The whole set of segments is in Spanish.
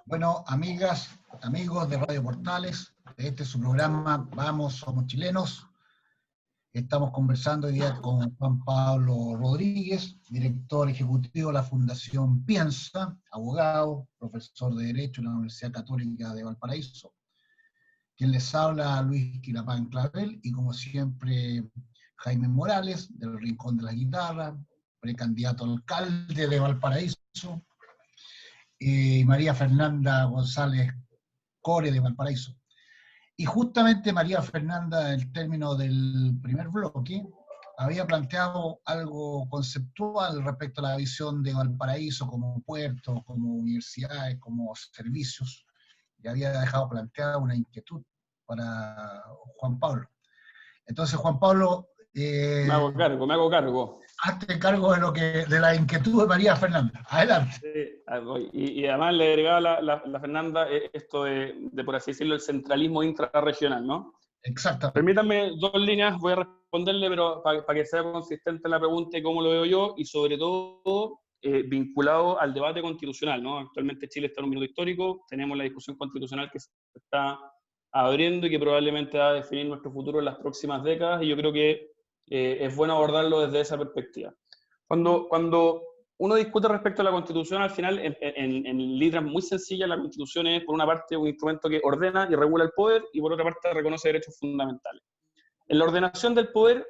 Bueno, amigas, amigos de Radio Portales, este es su programa Vamos, Somos Chilenos. Estamos conversando hoy día con Juan Pablo Rodríguez, director ejecutivo de la Fundación Piensa, abogado, profesor de Derecho en la Universidad Católica de Valparaíso. Quien les habla, Luis Quilapán Clavel, y como siempre, Jaime Morales, del Rincón de la Guitarra, precandidato a alcalde de Valparaíso, y María Fernanda González Core de Valparaíso. Y justamente María Fernanda, al término del primer bloque, había planteado algo conceptual respecto a la visión de Valparaíso como puerto, como universidades, como servicios, y había dejado planteada una inquietud para Juan Pablo. Entonces, Juan Pablo, me hago cargo. Hazte cargo de la inquietud de María Fernanda. Adelante. Y además le agregaba la Fernanda esto de, por así decirlo, el centralismo intrarregional, ¿no? Exactamente. Permítanme dos líneas, voy a responderle, pero para que sea consistente la pregunta y cómo lo veo yo, y sobre todo vinculado al debate constitucional, ¿no? Actualmente Chile está en un minuto histórico, tenemos la discusión constitucional que se está abriendo y que probablemente va a definir nuestro futuro en las próximas décadas, y yo creo que es bueno abordarlo desde esa perspectiva. Cuando uno discute respecto a la Constitución, al final, en letras muy sencillas, la Constitución es, por una parte, un instrumento que ordena y regula el poder, y por otra parte, reconoce derechos fundamentales. En la ordenación del poder,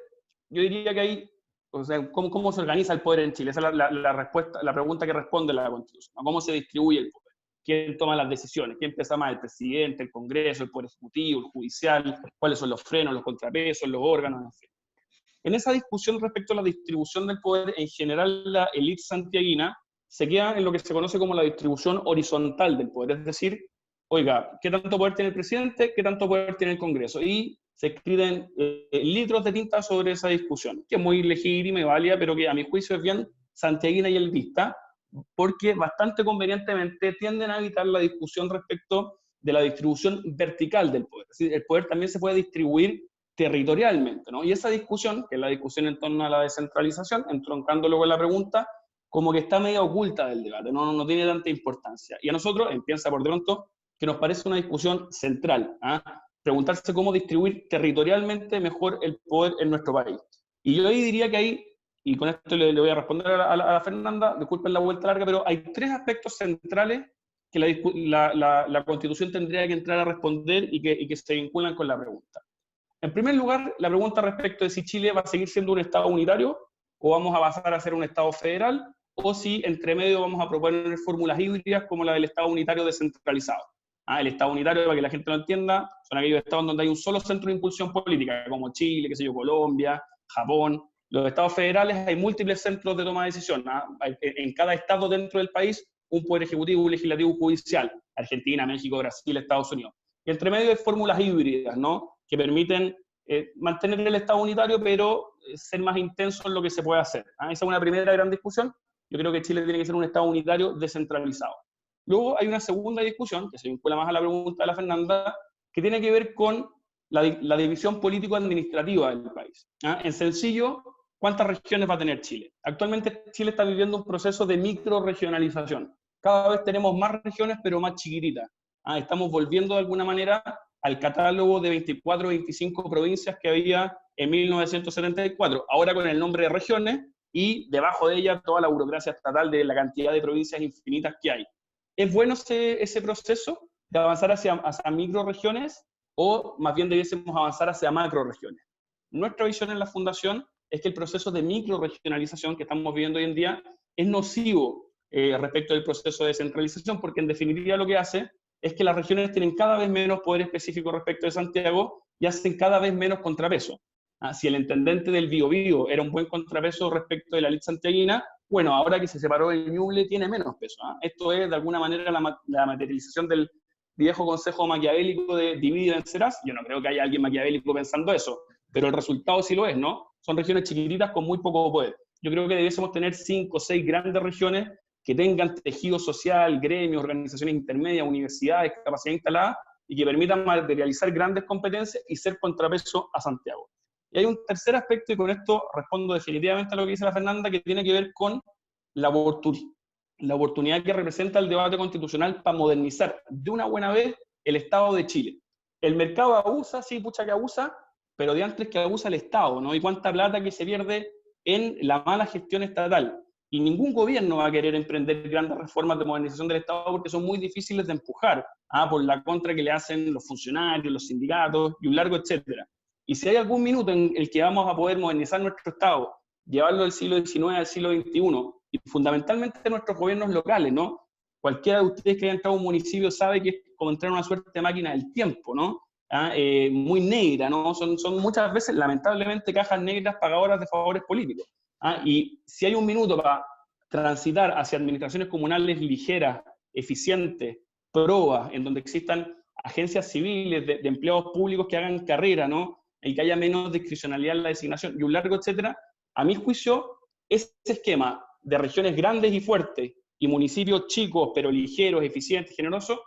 yo diría que hay, o sea, ¿cómo se organiza el poder en Chile? Esa es la pregunta que responde la Constitución, ¿no? ¿Cómo se distribuye el poder? ¿Quién toma las decisiones? ¿Quién pesa más? ¿El presidente, el Congreso, el Poder Ejecutivo, el Judicial? ¿Cuáles son los frenos, los contrapesos, los órganos? En fin. En esa discusión respecto a la distribución del poder, en general la élite santiaguina se queda en lo que se conoce como la distribución horizontal del poder, es decir, oiga, ¿qué tanto poder tiene el presidente? ¿Qué tanto poder tiene el Congreso? Y se escriben litros de tinta sobre esa discusión, que es muy legítima y válida, pero que a mi juicio es bien santiaguina y elitista, porque bastante convenientemente tienden a evitar la discusión respecto de la distribución vertical del poder. Es decir, el poder también se puede distribuir territorialmente, ¿no? Y esa discusión, que es la discusión en torno a la descentralización, entroncándolo con la pregunta, como que está medio oculta del debate, no tiene tanta importancia. Y a nosotros, Piensa por de pronto, que nos parece una discusión central, ¿eh? Preguntarse cómo distribuir territorialmente mejor el poder en nuestro país. Y yo ahí diría que hay, y con esto le voy a responder a la Fernanda, disculpen la vuelta larga, pero hay tres aspectos centrales que la Constitución tendría que entrar a responder y que se vinculan con la pregunta. En primer lugar, la pregunta respecto de si Chile va a seguir siendo un Estado unitario o vamos a pasar a ser un Estado federal, o si entre medio vamos a proponer fórmulas híbridas como la del Estado unitario descentralizado. El Estado unitario, para que la gente lo entienda, son aquellos estados donde hay un solo centro de impulsión política, como Chile, qué sé yo, Colombia, Japón. Los estados federales hay múltiples centros de toma de decisión. En cada estado dentro del país, un poder ejecutivo, un legislativo, judicial. Argentina, México, Brasil, Estados Unidos. Y entre medio hay fórmulas híbridas, ¿no? Que permiten mantener el Estado unitario, pero ser más intenso en lo que se puede hacer. Esa es una primera gran discusión. Yo creo que Chile tiene que ser un Estado unitario descentralizado. Luego hay una segunda discusión, que se vincula más a la pregunta de la Fernanda, que tiene que ver con la división político-administrativa del país. En sencillo, ¿cuántas regiones va a tener Chile? Actualmente Chile está viviendo un proceso de microregionalización. Cada vez tenemos más regiones, pero más chiquititas. Estamos volviendo de alguna manera al catálogo de 24 o 25 provincias que había en 1974, ahora con el nombre de regiones, y debajo de ella toda la burocracia estatal de la cantidad de provincias infinitas que hay. ¿Es bueno ese proceso de avanzar hacia microregiones, o más bien debiésemos avanzar hacia macroregiones? Nuestra visión en la Fundación es que el proceso de microregionalización que estamos viviendo hoy en día es nocivo respecto del proceso de descentralización, porque en definitiva lo que hace es que las regiones tienen cada vez menos poder específico respecto de Santiago y hacen cada vez menos contrapeso. Si el intendente del Biobío era un buen contrapeso respecto de la élite santiaguina, bueno, ahora que se separó el Ñuble tiene menos peso. Esto es de alguna manera la materialización del viejo consejo maquiavélico de divide y vencerás. Yo no creo que haya alguien maquiavélico pensando eso, pero el resultado sí lo es, ¿no? Son regiones chiquititas con muy poco poder. Yo creo que debiésemos tener 5 o 6 grandes regiones que tengan tejido social, gremios, organizaciones intermedias, universidades, capacidad instalada, y que permitan materializar grandes competencias y ser contrapeso a Santiago. Y hay un tercer aspecto, y con esto respondo definitivamente a lo que dice la Fernanda, que tiene que ver con la la oportunidad que representa el debate constitucional para modernizar de una buena vez el Estado de Chile. El mercado abusa, sí, pucha que abusa, pero de antes que abusa el Estado, ¿no? Y cuánta plata que se pierde en la mala gestión estatal. Y ningún gobierno va a querer emprender grandes reformas de modernización del Estado porque son muy difíciles de empujar, por la contra que le hacen los funcionarios, los sindicatos y un largo etcétera. Y si hay algún minuto en el que vamos a poder modernizar nuestro Estado, llevarlo del siglo XIX al siglo XXI, y fundamentalmente nuestros gobiernos locales, ¿no? Cualquiera de ustedes que haya entrado a un municipio sabe que es como entrar a una suerte de máquina del tiempo, ¿no? Muy negra, ¿no? Son muchas veces, lamentablemente, cajas negras pagadoras de favores políticos. Y si hay un minuto para transitar hacia administraciones comunales ligeras, eficientes, probas, en donde existan agencias civiles de empleados públicos que hagan carrera, ¿no? Y que haya menos discrecionalidad en la designación y un largo etcétera, a mi juicio, ese esquema de regiones grandes y fuertes y municipios chicos, pero ligeros, eficientes, generosos,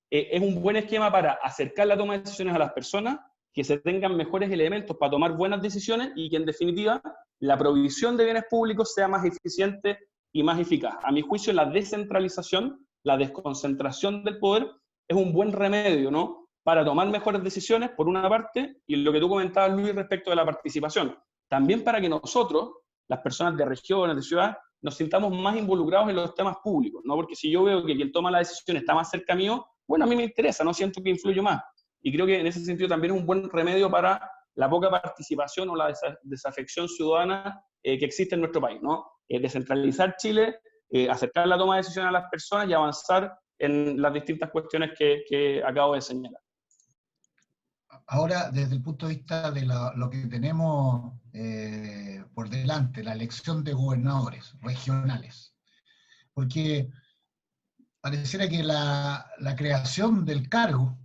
es un buen esquema para acercar la toma de decisiones a las personas, que se tengan mejores elementos para tomar buenas decisiones y que en definitiva la provisión de bienes públicos sea más eficiente y más eficaz. A mi juicio, la descentralización, la desconcentración del poder es un buen remedio, ¿no? Para tomar mejores decisiones, por una parte, y lo que tú comentabas, Luis, respecto de la participación. También para que nosotros, las personas de regiones, de ciudades, nos sintamos más involucrados en los temas públicos, ¿no? Porque si yo veo que quien toma la decisión está más cerca mío, bueno, a mí me interesa, no siento que influyo más. Y creo que en ese sentido también es un buen remedio para la poca participación o la desafección ciudadana que existe en nuestro país, ¿no? Descentralizar Chile, acercar la toma de decisiones a las personas y avanzar en las distintas cuestiones que acabo de señalar. Ahora, desde el punto de vista de lo que tenemos por delante, la elección de gobernadores regionales, porque pareciera que la creación del cargo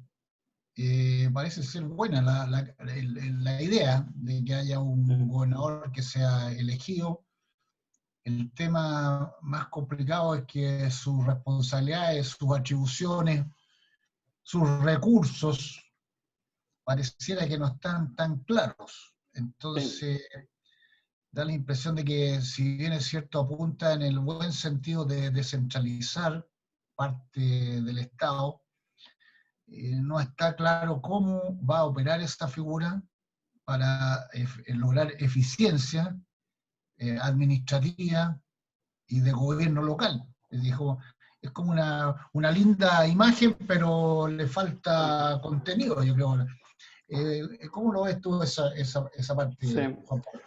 parece ser buena, la idea de que haya un gobernador que sea elegido. El tema más complicado es que sus responsabilidades, sus atribuciones, sus recursos, pareciera que no están tan claros. Entonces, da la impresión de que, si bien es cierto, apunta en el buen sentido de descentralizar parte del Estado, no está claro cómo va a operar esta figura para lograr eficiencia administrativa y de gobierno local. Es como una linda imagen, pero le falta contenido, yo creo. ¿Cómo lo ves tú esa parte, Sí. Juan Pablo?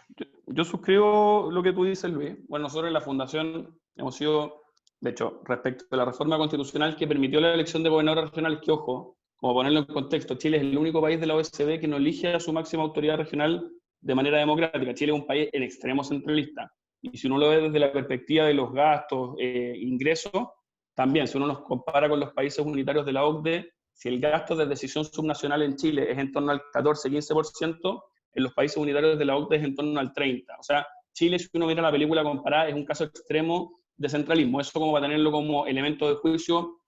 Yo suscribo lo que tú dices, Luis. Bueno, nosotros en la Fundación hemos sido, de hecho, respecto a la reforma constitucional que permitió la elección de gobernadores regionales, que, ojo, como ponerlo en contexto, Chile es el único país de la OECD que no elige a su máxima autoridad regional de manera democrática. Chile es un país en extremo centralista. Y si uno lo ve desde la perspectiva de los gastos, ingresos, también, si uno nos compara con los países unitarios de la OCDE, si el gasto de decisión subnacional en Chile es en torno al 14-15%, en los países unitarios de la OCDE es en torno al 30%. O sea, Chile, si uno mira la película comparada, es un caso extremo de centralismo. Eso como para tenerlo como elemento de juicio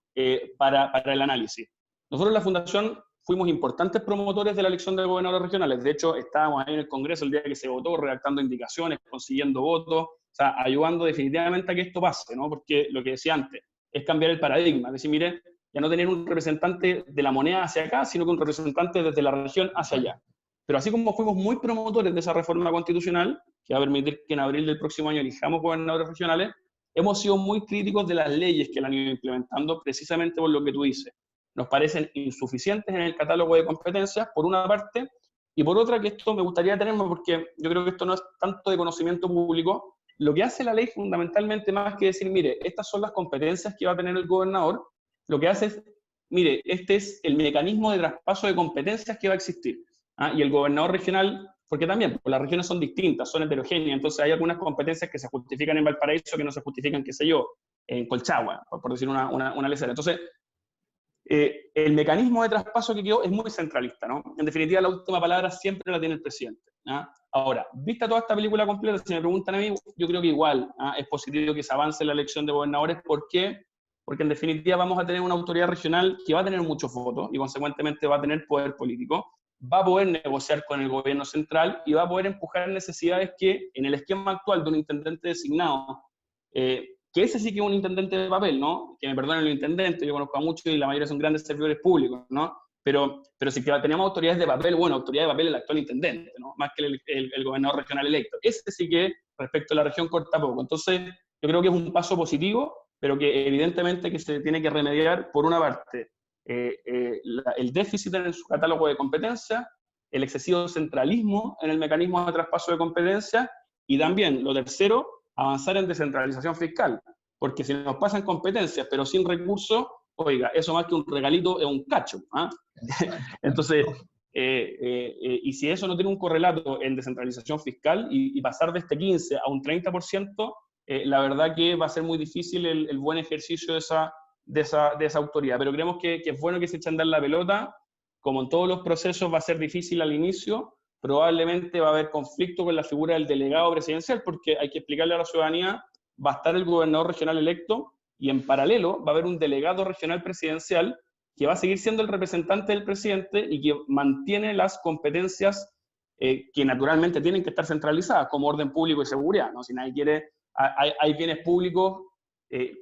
para el análisis. Nosotros en la Fundación fuimos importantes promotores de la elección de gobernadores regionales. De hecho, estábamos ahí en el Congreso el día que se votó, redactando indicaciones, consiguiendo votos, o sea, ayudando definitivamente a que esto pase, ¿no? Porque lo que decía antes, es cambiar el paradigma. Es decir, mire, ya no tener un representante de la moneda hacia acá, sino que un representante desde la región hacia allá. Pero así como fuimos muy promotores de esa reforma constitucional, que va a permitir que en abril del próximo año elijamos gobernadores regionales, hemos sido muy críticos de las leyes que la han ido implementando, precisamente por lo que tú dices. Nos parecen insuficientes en el catálogo de competencias, por una parte, y por otra, que esto me gustaría tenerlo, porque yo creo que esto no es tanto de conocimiento público. Lo que hace la ley fundamentalmente, más que decir, mire, estas son las competencias que va a tener el gobernador, lo que hace es, mire, este es el mecanismo de traspaso de competencias que va a existir. Y el gobernador regional, porque también pues las regiones son distintas, son heterogéneas, entonces hay algunas competencias que se justifican en Valparaíso que no se justifican, qué sé yo, en Colchagua, por decir una lecera. Entonces, el mecanismo de traspaso que quedó es muy centralista, ¿no? En definitiva, la última palabra siempre la tiene el presidente. Ahora, vista toda esta película completa, si me preguntan a mí, yo creo que igual es positivo que se avance en la elección de gobernadores. ¿Por qué? Porque en definitiva vamos a tener una autoridad regional que va a tener muchos votos y consecuentemente va a tener poder político, va a poder negociar con el gobierno central y va a poder empujar necesidades que en el esquema actual de un intendente designado que ese sí que es un intendente de papel, ¿no? Que me perdonen los intendentes, yo conozco a muchos y la mayoría son grandes servidores públicos, ¿no? Pero si tenemos autoridades de papel, bueno, autoridad de papel es el actual intendente, ¿no? Más que el gobernador regional electo. Ese sí que, respecto a la región, corta poco. Entonces, yo creo que es un paso positivo, pero que evidentemente que se tiene que remediar, por una parte, el déficit en su catálogo de competencias, el excesivo centralismo en el mecanismo de traspaso de competencias, y también, lo tercero, avanzar en descentralización fiscal, porque si nos pasan competencias pero sin recursos, oiga, eso más que un regalito es un cacho. ¿Ah? Entonces, y si eso no tiene un correlato en descentralización fiscal y pasar de este 15 a un 30%, la verdad que va a ser muy difícil el buen ejercicio de esa autoridad. Pero creemos que es bueno que se eche a andar la pelota. Como en todos los procesos va a ser difícil al inicio, probablemente va a haber conflicto con la figura del delegado presidencial, porque hay que explicarle a la ciudadanía, va a estar el gobernador regional electo, y en paralelo va a haber un delegado regional presidencial que va a seguir siendo el representante del presidente y que mantiene las competencias que naturalmente tienen que estar centralizadas, como orden público y seguridad, ¿no? Si nadie quiere, hay bienes públicos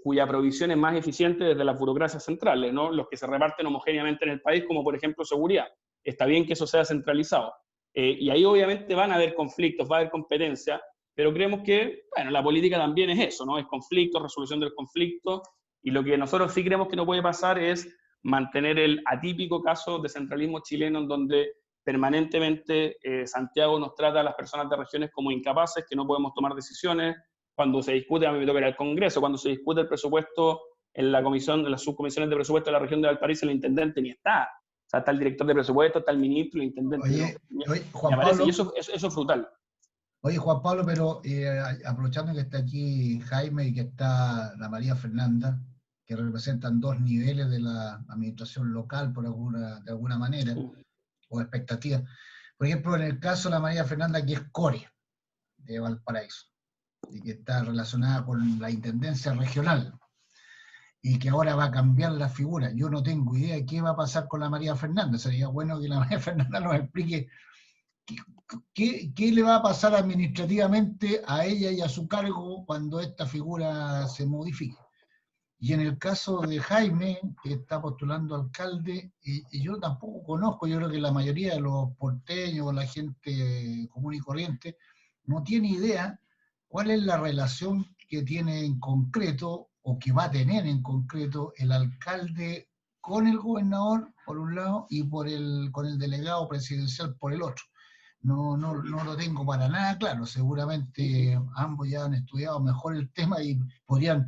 cuya provisión es más eficiente desde las burocracias centrales, ¿no? Los que se reparten homogéneamente en el país, como por ejemplo seguridad. Está bien que eso sea centralizado. Y ahí obviamente van a haber conflictos, va a haber competencia, pero creemos que, bueno, la política también es eso, ¿no? Es conflicto, resolución del conflicto, y lo que nosotros sí creemos que no puede pasar es mantener el atípico caso de centralismo chileno en donde permanentemente Santiago nos trata a las personas de regiones como incapaces, que no podemos tomar decisiones. Cuando se discute, a mí me toca ir al Congreso, cuando se discute el presupuesto en la comisión, en las subcomisiones de presupuesto de la región de Valparaíso, el intendente ni está. O sea, está el director de presupuesto, está el ministro, el intendente. Oye, Juan aparece, Pablo, y eso es brutal. Oye, Juan Pablo, pero aprovechando que está aquí Jaime y que está la María Fernanda, que representan dos niveles de la administración local de alguna manera, o expectativas. Por ejemplo, en el caso de la María Fernanda, que es core de Valparaíso, y que está relacionada con la intendencia regional, y que ahora va a cambiar la figura. Yo no tengo idea de qué va a pasar con la María Fernanda. Sería bueno que la María Fernanda nos explique qué le va a pasar administrativamente a ella y a su cargo cuando esta figura se modifique. Y en el caso de Jaime, que está postulando alcalde, yo tampoco conozco, yo creo que la mayoría de los porteños, la gente común y corriente, no tiene idea cuál es la relación que tiene en concreto, o que va a tener en concreto, el alcalde con el gobernador, por un lado, y con el delegado presidencial por el otro. No lo tengo para nada claro, seguramente ambos ya han estudiado mejor el tema y podrían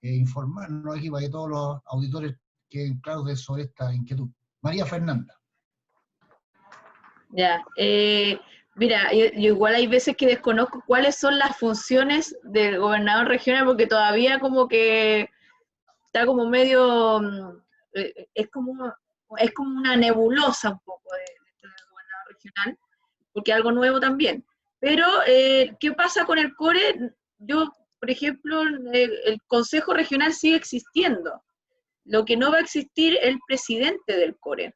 informarnos aquí para que todos los auditores queden claros sobre esta inquietud. María Fernanda. Ya, mira, yo igual hay veces que desconozco cuáles son las funciones del gobernador regional, porque todavía como que está como medio, es como una nebulosa un poco del gobernador regional, porque es algo nuevo también. Pero, ¿qué pasa con el core? Yo, por ejemplo, el Consejo Regional sigue existiendo. Lo que no va a existir es el presidente del core.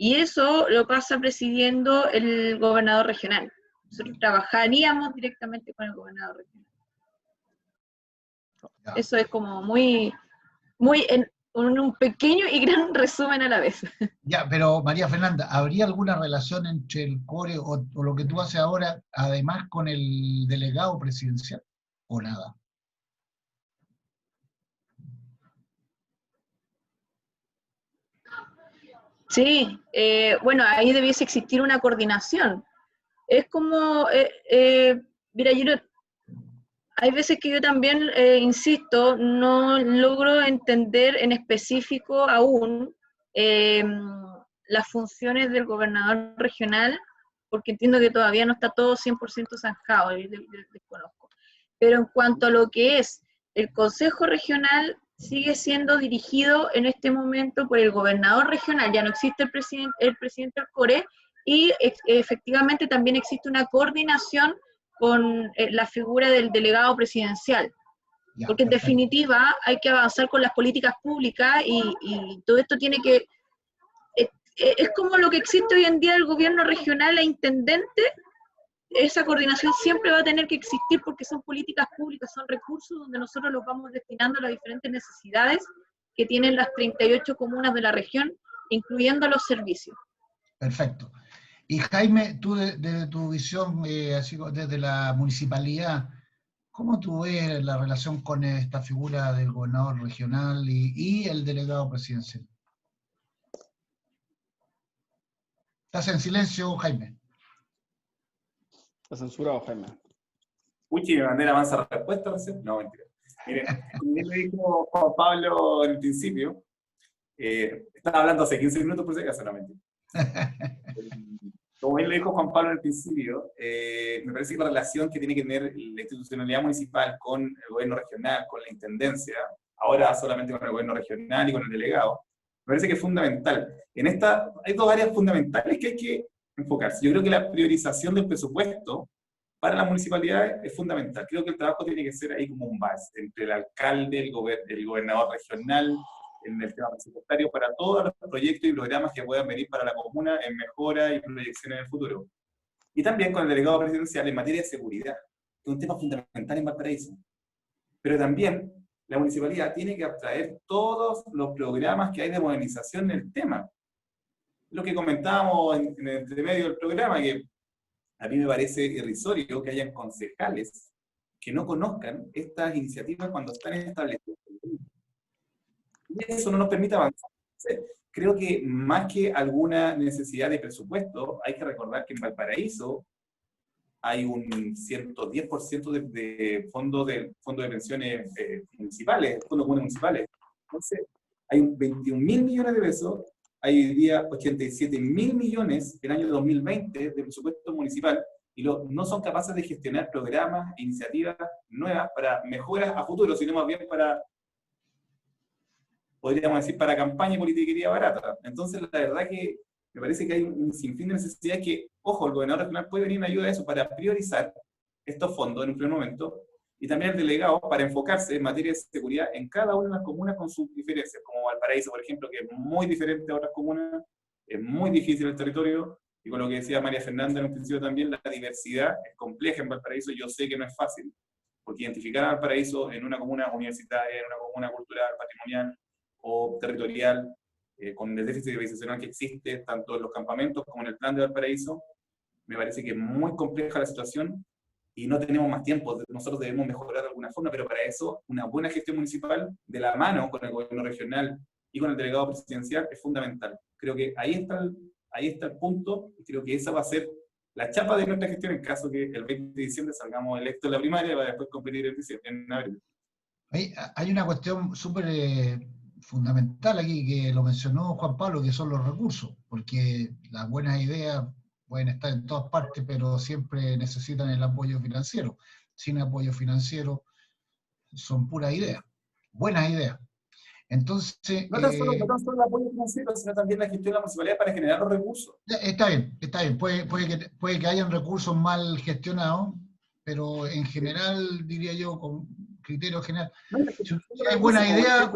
Y eso lo pasa presidiendo el gobernador regional. Nosotros trabajaríamos directamente con el gobernador regional. Ya. Eso es como muy en un pequeño y gran resumen a la vez. Ya, pero María Fernanda, ¿habría alguna relación entre el core o lo que tú haces ahora, además con el delegado presidencial, o nada? Sí, bueno, ahí debiese existir una coordinación. Es como, mira, hay veces que yo también, insisto, no logro entender en específico aún las funciones del gobernador regional, porque entiendo que todavía no está todo 100% zanjado, desconozco. Pero en cuanto a lo que es el Consejo Regional, sigue siendo dirigido en este momento por el gobernador regional, ya no existe el presidente del core, y efectivamente también existe una coordinación con la figura del delegado presidencial, porque en definitiva hay que avanzar con las políticas públicas y todo esto tiene que, es como lo que existe hoy en día el gobierno regional e intendente, esa coordinación siempre va a tener que existir porque son políticas públicas, son recursos donde nosotros los vamos destinando a las diferentes necesidades que tienen las 38 comunas de la región, incluyendo los servicios. Perfecto. Y Jaime, tú desde tu visión, así desde la municipalidad, ¿cómo tú ves la relación con esta figura del gobernador regional y el delegado presidencial? ¿Estás en silencio, Jaime? Está censurado, Jaime. Uchi, me mandé la mansa respuesta recién. No, mentira. Miren, como bien lo dijo Juan Pablo en el principio, estaba hablando hace 15 minutos por si acaso, no mentira. Como bien lo dijo Juan Pablo en el principio, me parece que la relación que tiene que tener la institucionalidad municipal con el gobierno regional, con la intendencia, ahora solamente con el gobierno regional y con el delegado, me parece que es fundamental. En esta hay dos áreas fundamentales que hay que enfocarse. Yo creo que la priorización del presupuesto para las municipalidades es fundamental. Creo que el trabajo tiene que ser ahí como un base entre el alcalde, el gobernador regional, en el tema presupuestario, para todos los proyectos y programas que puedan venir para la comuna en mejora y proyección en el futuro. Y también con el delegado presidencial en materia de seguridad, que es un tema fundamental en Valparaíso. Pero también la municipalidad tiene que abstraer todos los programas que hay de modernización en el tema. Lo que comentábamos en el entremedio del programa, que a mí me parece irrisorio que hayan concejales que no conozcan estas iniciativas cuando están establecidas. Y eso no nos permite avanzar. Creo que más que alguna necesidad de presupuesto, hay que recordar que en Valparaíso hay un 110% de fondo de pensiones municipales, fondos comunes municipales. Entonces, hay 21.000 millones de pesos, hay hoy día 87.000 millones en el año 2020 de presupuesto municipal, y no son capaces de gestionar programas e iniciativas nuevas para mejoras a futuro, sino más bien para, podríamos decir, para campaña y politiquería barata. Entonces, la verdad que me parece que hay un sinfín de necesidades que, ojo, el gobernador regional puede venir en ayuda a eso para priorizar estos fondos en un primer momento, y también el delegado para enfocarse en materia de seguridad en cada una de las comunas con sus diferencias, como Valparaíso, por ejemplo, que es muy diferente a otras comunas, es muy difícil el territorio, y con lo que decía María Fernanda en un principio también, la diversidad es compleja en Valparaíso. Yo sé que no es fácil, porque identificar a Valparaíso en una comuna universitaria, en una comuna cultural, patrimonial o territorial, con el déficit civilizacional que existe, tanto en los campamentos como en el plan de Valparaíso, me parece que es muy compleja la situación y no tenemos más tiempo. Nosotros debemos mejorar de alguna forma, pero para eso una buena gestión municipal de la mano con el gobierno regional y con el delegado presidencial es fundamental. Creo que ahí está el punto, y creo que esa va a ser la chapa de nuestra gestión en caso que el 20 de diciembre salgamos electos en la primaria para después competir en abril. Hay una cuestión súper fundamental aquí que lo mencionó Juan Pablo, que son los recursos, porque las buenas ideas pueden estar en todas partes, pero siempre necesitan el apoyo financiero. Sin apoyo financiero son puras ideas, buenas ideas. Entonces... No tan solo el apoyo financiero, sino también la gestión de la municipalidad para generar los recursos. Está bien. Puede que hayan recursos mal gestionados, pero en general, diría yo, con criterio general, si hay buena idea...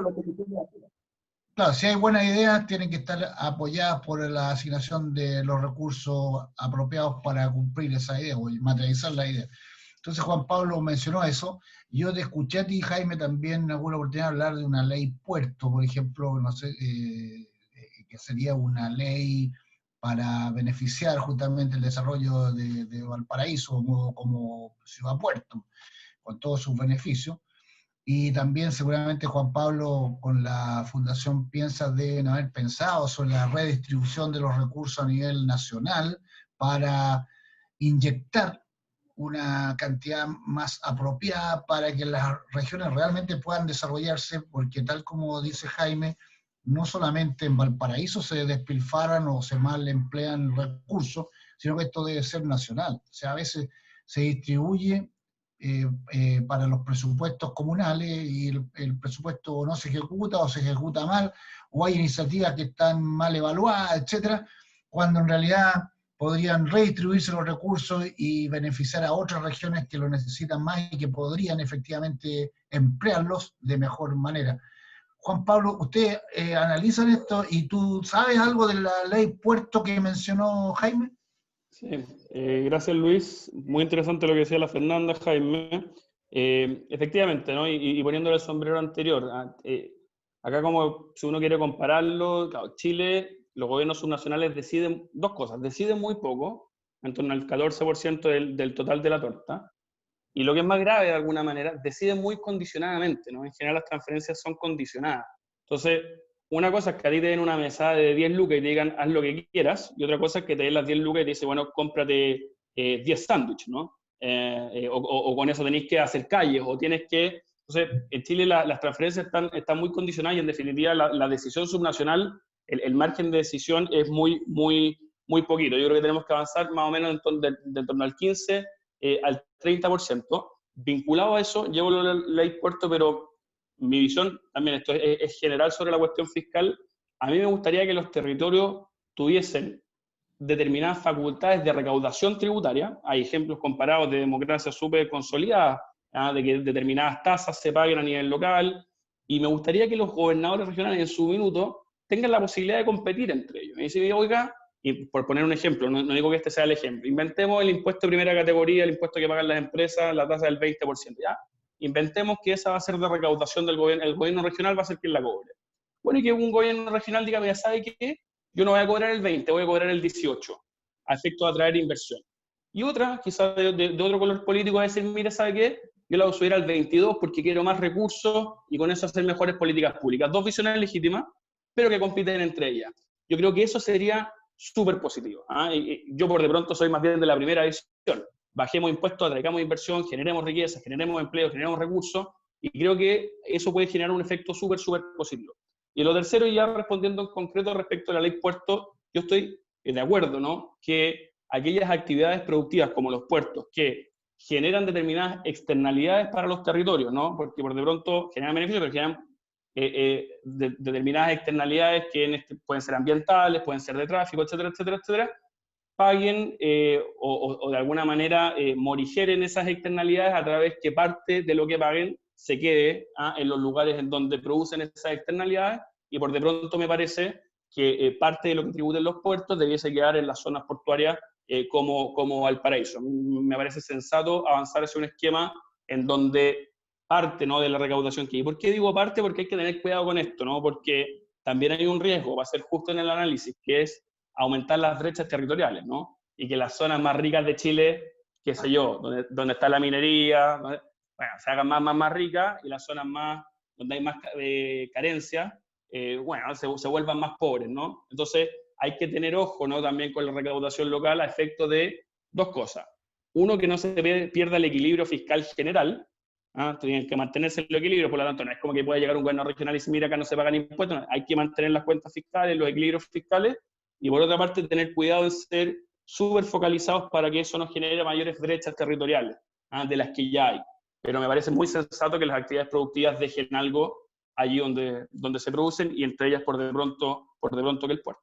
Claro, si hay buenas ideas, tienen que estar apoyadas por la asignación de los recursos apropiados para cumplir esa idea o materializar la idea. Entonces Juan Pablo mencionó eso. Yo te escuché a ti, Jaime, también en alguna oportunidad hablar de una ley puerto, por ejemplo, no sé, que sería una ley para beneficiar justamente el desarrollo de Valparaíso como ciudad puerto, con todos sus beneficios. Y también seguramente Juan Pablo con la Fundación Piensa deben haber pensado sobre la redistribución de los recursos a nivel nacional para inyectar una cantidad más apropiada para que las regiones realmente puedan desarrollarse, porque tal como dice Jaime, no solamente en Valparaíso se despilfarran o se mal emplean recursos, sino que esto debe ser nacional. O sea, a veces se distribuye para los presupuestos comunales y el presupuesto no se ejecuta o se ejecuta mal, o hay iniciativas que están mal evaluadas, etcétera, cuando en realidad podrían redistribuirse los recursos y beneficiar a otras regiones que lo necesitan más y que podrían efectivamente emplearlos de mejor manera. Juan Pablo, ¿ustedes analizan esto y tú sabes algo de la ley puerto que mencionó Jaime? Sí, gracias Luis. Muy interesante lo que decía la Fernanda, Jaime. Efectivamente, ¿no? Y poniéndole el sombrero anterior, acá como si uno quiere compararlo, claro, Chile, los gobiernos subnacionales deciden dos cosas, deciden muy poco, en torno al 14% del total de la torta, y lo que es más grave de alguna manera, deciden muy condicionadamente, ¿no? En general las transferencias son condicionadas. Entonces, una cosa es que a ti te den una mesada de 10 lucas y te digan, haz lo que quieras, y otra cosa es que te den las 10 lucas y te dicen, bueno, cómprate 10 sándwiches, ¿no? O con eso tenéis que hacer calles, o tienes que... Entonces, en Chile las transferencias están muy condicionadas y en definitiva la decisión subnacional, el margen de decisión es muy poquito. Yo creo que tenemos que avanzar más o menos de torno al 15 al 30%. Vinculado a eso, llevo la ley puerto, pero mi visión también esto es general sobre la cuestión fiscal. A mí me gustaría que los territorios tuviesen determinadas facultades de recaudación tributaria. Hay ejemplos comparados de democracia súper consolidada, de que determinadas tasas se paguen a nivel local, y me gustaría que los gobernadores regionales en su minuto tengan la posibilidad de competir entre ellos. Y decir, oiga, y por poner un ejemplo, no digo que este sea el ejemplo, inventemos el impuesto de primera categoría, el impuesto que pagan las empresas, la tasa del 20%, ¿ya? Inventemos que esa va a ser de recaudación del gobierno, el gobierno regional va a ser quien la cobre. Bueno, y que un gobierno regional diga, ya sabe qué, yo no voy a cobrar el 20, voy a cobrar el 18, a efecto de atraer inversión. Y otra, quizás de otro color político, va a decir, mira, ¿sabe qué? Yo la voy a subir al 22 porque quiero más recursos y con eso hacer mejores políticas públicas. Dos visiones legítimas, pero que compiten entre ellas. Yo creo que eso sería súper positivo. Y yo por de pronto soy más bien de la primera visión. Bajemos impuestos, atraigamos inversión, generemos riqueza, generemos empleo, generemos recursos, y creo que eso puede generar un efecto súper positivo. Y lo tercero, ya respondiendo en concreto respecto a la ley puerto, yo estoy de acuerdo, ¿no? Que aquellas actividades productivas como los puertos que generan determinadas externalidades para los territorios, ¿no? Porque por de pronto generan beneficios, pero generan determinadas externalidades que pueden ser ambientales, pueden ser de tráfico, etcétera, paguen o de alguna manera morigeren esas externalidades a través que parte de lo que paguen se quede en los lugares en donde producen esas externalidades, y por de pronto me parece que parte de lo que tributen los puertos debiese quedar en las zonas portuarias como Valparaíso. Me parece sensato avanzar hacia un esquema en donde parte, ¿no?, de la recaudación que hay. ¿Por qué digo parte? Porque hay que tener cuidado con esto, ¿no? Porque también hay un riesgo, va a ser justo en el análisis, que es aumentar las brechas territoriales, ¿no? Y que las zonas más ricas de Chile, qué sé yo, donde está la minería, bueno, se hagan más ricas, y las zonas más, donde hay más carencia, bueno, se vuelvan más pobres, ¿no? Entonces, hay que tener ojo, ¿no?, también con la recaudación local a efecto de dos cosas. Uno, que no se pierda el equilibrio fiscal general. Tienen que mantenerse el equilibrio, por lo tanto, no es como que pueda llegar un gobierno regional y decir, mira, acá no se pagan impuestos, no, hay que mantener las cuentas fiscales, los equilibrios fiscales, y por otra parte, tener cuidado en ser súper focalizados para que eso no genere mayores brechas territoriales de las que ya hay. Pero me parece muy sensato que las actividades productivas dejen algo allí donde se producen, y entre ellas por de pronto que el puerto.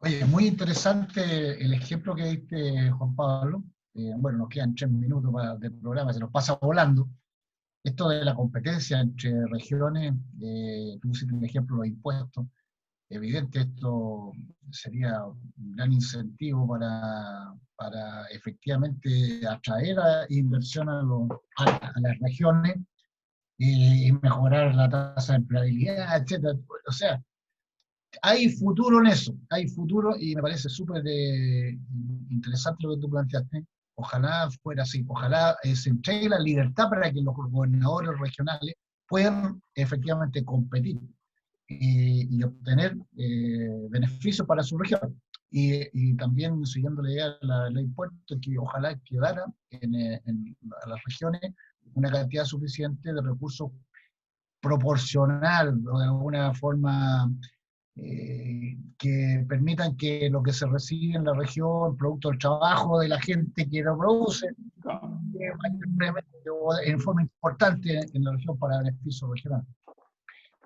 Oye, muy interesante el ejemplo que diste, Juan Pablo. Bueno, nos quedan 3 minutos del programa, se nos pasa volando. Esto de la competencia entre regiones, tú hiciste un ejemplo de los impuestos. Evidente, esto sería un gran incentivo para efectivamente atraer inversión a las regiones y mejorar la tasa de empleabilidad, etc. O sea, hay futuro en eso, hay futuro, y me parece súper interesante lo que tú planteaste. Ojalá fuera así, ojalá se entregue la libertad para que los gobernadores regionales puedan efectivamente competir y obtener beneficios para su región. Y también, siguiendo la idea de la ley puerto, que ojalá quedara a las regiones una cantidad suficiente de recursos proporcional, o de alguna forma que permitan que lo que se recibe en la región, producto del trabajo de la gente que lo produce, en forma importante en la región para beneficio regional.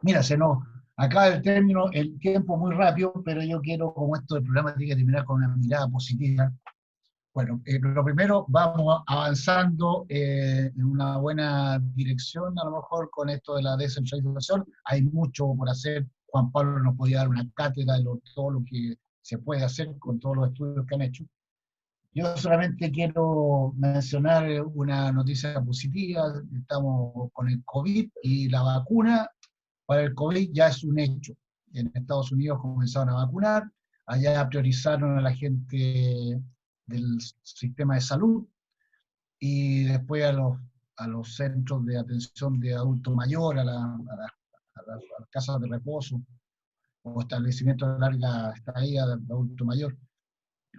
Mira, se nos acaba el tiempo muy rápido, pero yo quiero, como esto del programa tiene que terminar con una mirada positiva. Bueno, lo primero, vamos avanzando en una buena dirección, a lo mejor con esto de la descentralización. Hay mucho por hacer. Juan Pablo nos podía dar una cátedra de todo lo que se puede hacer con todos los estudios que han hecho. Yo solamente quiero mencionar una noticia positiva. Estamos con el COVID y la vacuna para el COVID ya es un hecho. En Estados Unidos comenzaron a vacunar, allá priorizaron a la gente del sistema de salud y después a los centros de atención de adulto mayor, a las casas de reposo o establecimientos de larga estadía de adulto mayor.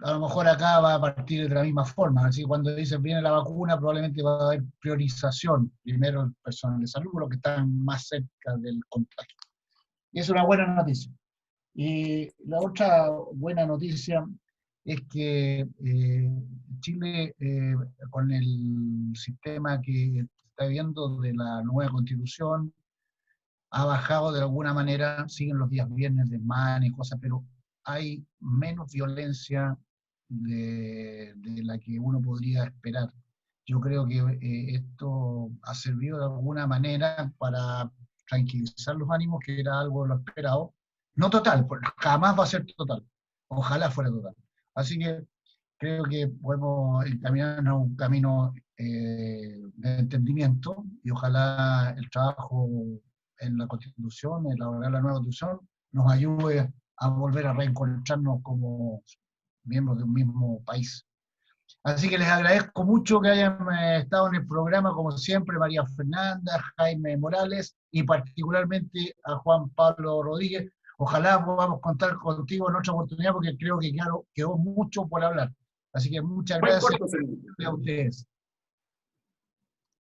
A lo mejor acá va a partir de la misma forma, así que cuando dicen viene la vacuna probablemente va a haber priorización, primero el personal de salud, los que están más cerca del contagio. Y es una buena noticia. Y la otra buena noticia es que Chile, con el sistema que está viendo de la nueva constitución, ha bajado de alguna manera, siguen los días viernes de man y cosas, pero hay menos violencia de la que uno podría esperar. Yo creo que esto ha servido de alguna manera para tranquilizar los ánimos, que era algo lo esperado. No total, jamás va a ser total. Ojalá fuera total. Así que creo que podemos encaminarnos a un camino de entendimiento y ojalá el trabajo en la Constitución, en elaborar la nueva Constitución, nos ayude a volver a reencontrarnos como miembros de un mismo país. Así que les agradezco mucho que hayan estado en el programa, como siempre, María Fernanda, Jaime Morales y particularmente a Juan Pablo Rodríguez. Ojalá podamos contar contigo en otra oportunidad porque creo que quedó mucho por hablar. Así que muchas gracias a ustedes.